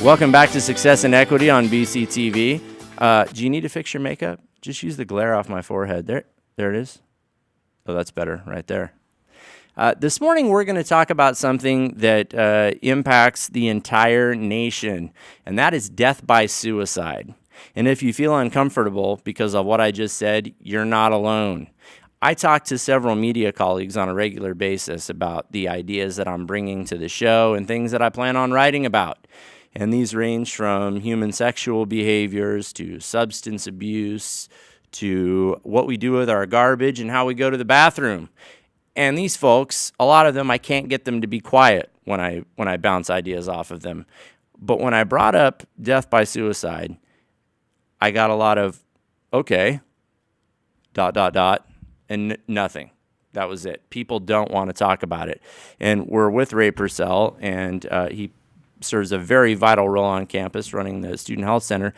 Welcome back to Success and Equity on BCTV. Do you need to fix your makeup? Just use the glare off my forehead. There it is. Oh, that's better right there. This morning, we're going to talk about something that impacts the entire nation, and that is death by suicide. And if you feel uncomfortable because of what I just said, you're not alone. I talk to several media colleagues on a regular basis about the ideas that I'm bringing to the show and things that I plan on writing about. And these range from human sexual behaviors to substance abuse to what we do with our garbage and how we go to the bathroom. And these folks, a lot of them, I can't get them to be quiet when I bounce ideas off of them. But when I brought up death by suicide, I got a lot of, okay, ... and nothing. That was it. People don't want to talk about it. And we're with Ray Purcell, and he serves a very vital role on campus running the Student Health Center.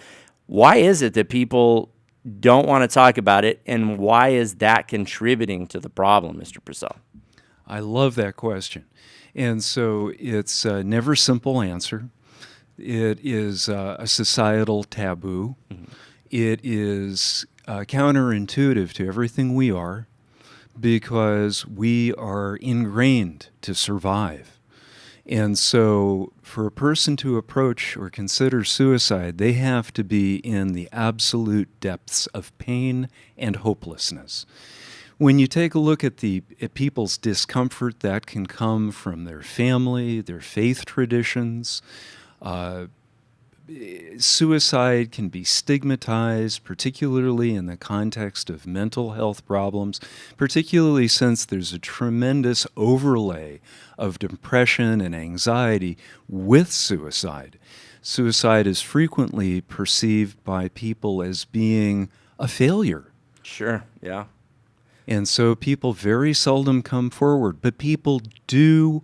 Why is it that people don't want to talk about it, and why is that contributing to the problem, Mr. Purcell? I love that question. And so it's a never simple answer. It is a societal taboo. Mm-hmm. It is counterintuitive to everything we are because we are ingrained to survive. And so for a person to approach or consider suicide, they have to be in the absolute depths of pain and hopelessness. When you take a look at people's discomfort, that can come from their family, their faith traditions. Suicide can be stigmatized, particularly in the context of mental health problems, particularly since there's a tremendous overlay of depression and anxiety with suicide. Suicide is frequently perceived by people as being a failure. Sure, yeah. And so people very seldom come forward, but people who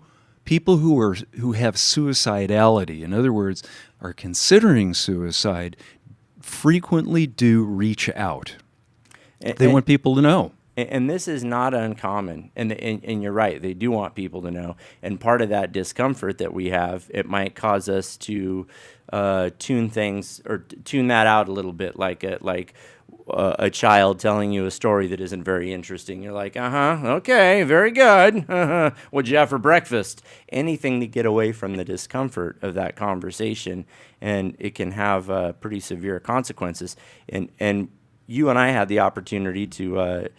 have suicidality, in other words, are considering suicide, frequently do reach out. They want people to know. And this is not uncommon. And you're right, they do want people to know. And part of that discomfort that we have, it might cause us to tune things or tune that out a little bit, like a child telling you a story that isn't very interesting. You're like, okay, very good. What'd you have for breakfast? Anything to get away from the discomfort of that conversation, and it can have pretty severe consequences. And you and I had the opportunity to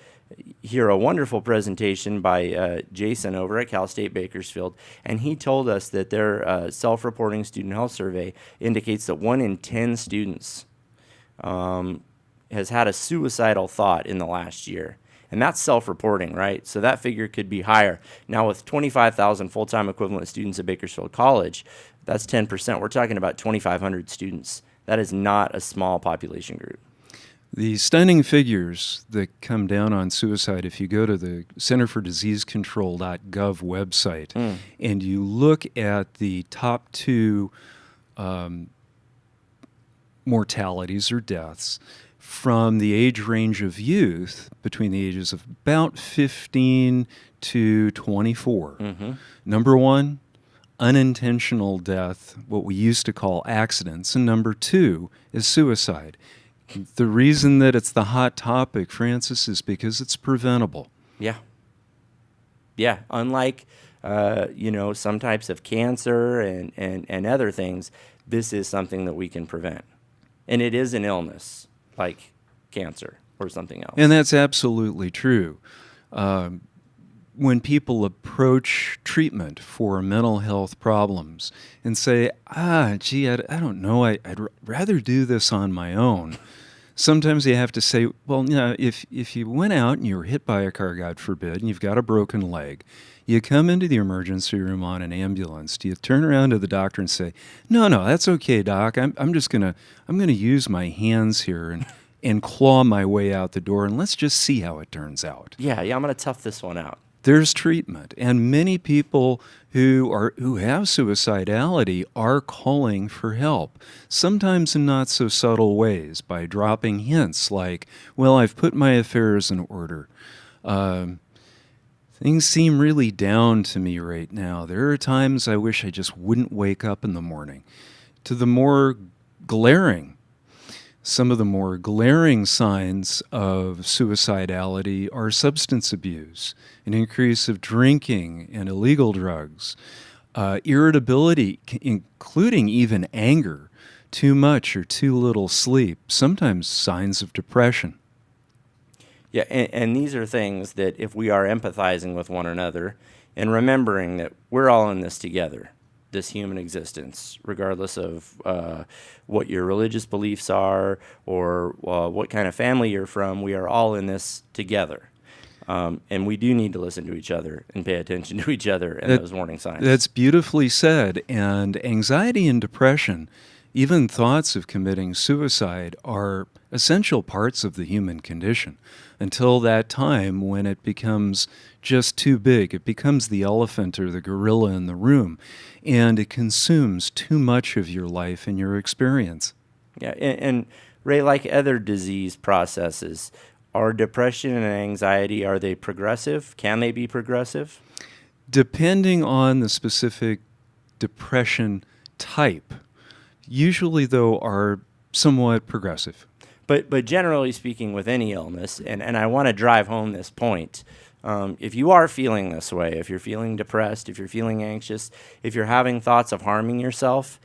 hear a wonderful presentation by Jason over at Cal State Bakersfield, and he told us that their self-reporting student health survey indicates that 1 in 10 students has had a suicidal thought in the last year. And that's self-reporting, right? So that figure could be higher. Now, with 25,000 full-time equivalent students at Bakersfield College, that's 10%. We're talking about 2,500 students. That is not a small population group. The stunning figures that come down on suicide, if you go to the Center for Disease Control.gov website and you look at the top 2 mortalities or deaths from the age range of youth between the ages of about 15 to 24. Mm-hmm. Number 1, unintentional death, what we used to call accidents, and number 2 is suicide. The reason that it's the hot topic, Francis, is because it's preventable. Yeah. Yeah, unlike some types of cancer and other things, this is something that we can prevent. And it is an illness, like cancer or something else. And that's absolutely true. When people approach treatment for mental health problems and say, I don't know, I'd rather do this on my own. Sometimes you have to say, well, if you went out and you were hit by a car, God forbid, and you've got a broken leg, you come into the emergency room on an ambulance. Do you turn around to the doctor and say, no, that's okay, doc. I'm gonna use my hands here and claw my way out the door, and let's just see how it turns out. Yeah, I'm gonna tough this one out. There's treatment, and many people who have suicidality are calling for help, sometimes in not so subtle ways, by dropping hints like, well, I've put my affairs in order. Things seem really down to me right now. There are times I wish I just wouldn't wake up in the morning. to the more glaring. Some of the more glaring signs of suicidality are substance abuse, an increase of drinking and illegal drugs, irritability, including even anger, too much or too little sleep, sometimes signs of depression. Yeah, and these are things that if we are empathizing with one another and remembering that we're all in this together, this human existence, regardless of what your religious beliefs are or what kind of family you're from, we are all in this together. And we do need to listen to each other and pay attention to each other and those warning signs. That's beautifully said. And anxiety and depression, even thoughts of committing suicide, are essential parts of the human condition until that time when it becomes just too big. It becomes the elephant or the gorilla in the room, and it consumes too much of your life and your experience. Yeah, and Ray, like other disease processes, are depression and anxiety, are they progressive? Can they be progressive? Depending on the specific depression type, usually, though, are somewhat progressive. But generally speaking, with any illness, and I want to drive home this point, if you are feeling this way, if you're feeling depressed, if you're feeling anxious, if you're having thoughts of harming yourself,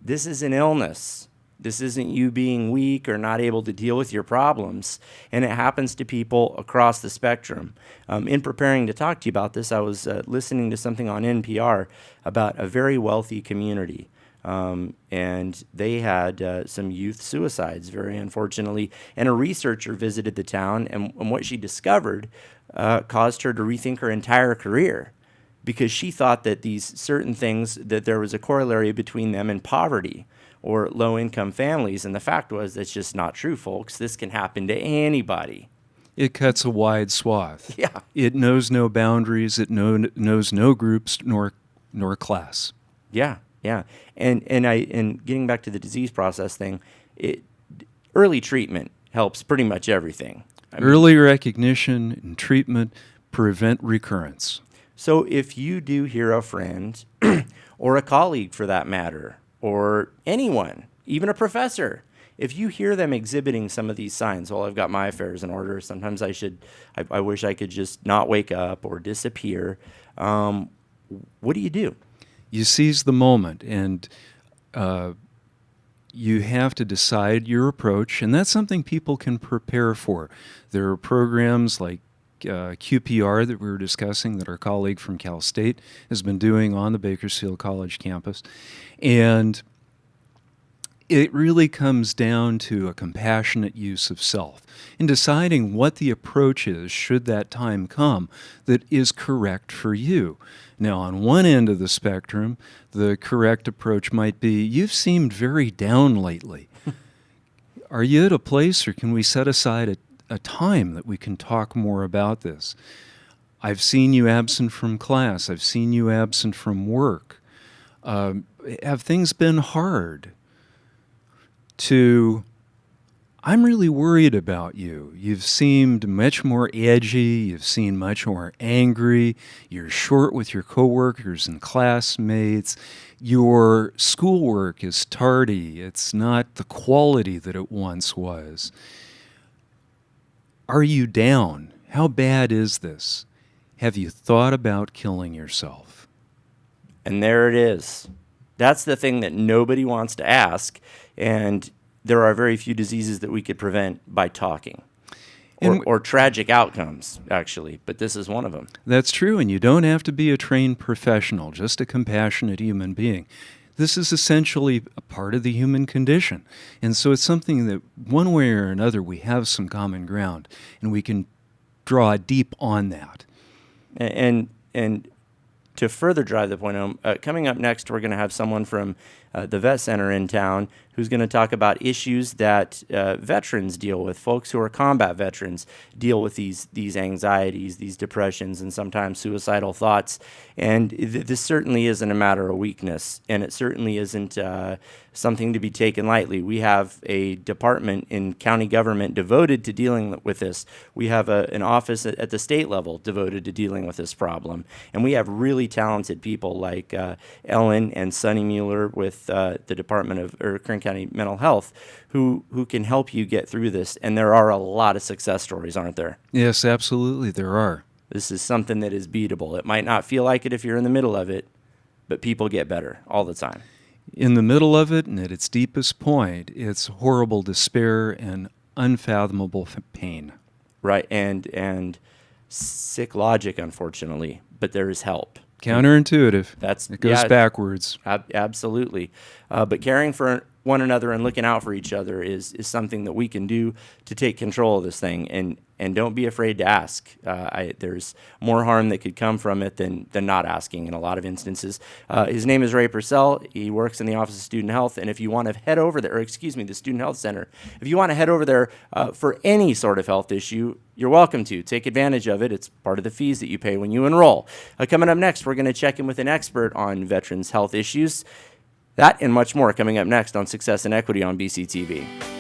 this is an illness. This isn't you being weak or not able to deal with your problems, and it happens to people across the spectrum. In preparing to talk to you about this, I was listening to something on NPR about a very wealthy community. And they had some youth suicides, very unfortunately. And a researcher visited the town, and what she discovered caused her to rethink her entire career, because she thought that these certain things, that there was a corollary between them and poverty or low-income families. And the fact was, that's just not true, folks. This can happen to anybody. It cuts a wide swath. Yeah. It knows no boundaries. It knows no groups nor class. Yeah. Yeah, and getting back to the disease process thing, early treatment helps pretty much everything. Early recognition and treatment prevent recurrence. So if you do hear a friend or a colleague, for that matter, or anyone, even a professor, if you hear them exhibiting some of these signs, well, I've got my affairs in order. Sometimes I wish I could just not wake up or disappear. What do you do? You seize the moment, and you have to decide your approach, and that's something people can prepare for. There are programs like QPR that we were discussing that our colleague from Cal State has been doing on the Bakersfield College campus, and it really comes down to a compassionate use of self in deciding what the approach is, should that time come, that is correct for you. Now, on one end of the spectrum, the correct approach might be, you've seemed very down lately. Are you at a place, or can we set aside a time that we can talk more about this? I've seen you absent from class. I've seen you absent from work. Have things been hard? To, I'm really worried about you. You've seemed much more edgy. You've seemed much more angry. You're short with your coworkers and classmates. Your schoolwork is tardy. It's not the quality that it once was. Are you down? How bad is this? Have you thought about killing yourself? And there it is. That's the thing that nobody wants to ask. And there are very few diseases that we could prevent by talking, or tragic outcomes, actually. But this is one of them. That's true. And you don't have to be a trained professional, just a compassionate human being. This is essentially a part of the human condition. And so it's something that one way or another we have some common ground, and we can draw deep on that. And to further drive the point home, coming up next, we're going to have someone from the Vet Center in town who's going to talk about issues that veterans deal with. Folks who are combat veterans deal with these anxieties, these depressions, and sometimes suicidal thoughts. And this certainly isn't a matter of weakness, and it certainly isn't something to be taken lightly. We have a department in county government devoted to dealing with this. We have an office at the state level devoted to dealing with this problem. And we have really talented people like Ellen and Sonny Mueller with the Department of Kern County Mental Health who can help you get through this. And there are a lot of success stories, aren't there? Yes, absolutely, there are. This is something that is beatable. It might not feel like it if you're in the middle of it, but people get better all the time. In the middle of it and at its deepest point, it's horrible despair and unfathomable pain. Right, and sick logic, unfortunately, but there is help. Counterintuitive. It goes backwards. Absolutely. But caring for one another and looking out for each other is something that we can do to take control of this thing. And don't be afraid to ask. There's more harm that could come from it than not asking in a lot of instances. His name is Ray Purcell. He works in the Office of Student Health. And if you want to head over there, the Student Health Center, if you want to head over there for any sort of health issue, you're welcome to. Take advantage of it. It's part of the fees that you pay when you enroll. Coming up next, we're going to check in with an expert on veterans' health issues. That and much more coming up next on Success and Equity on BCTV.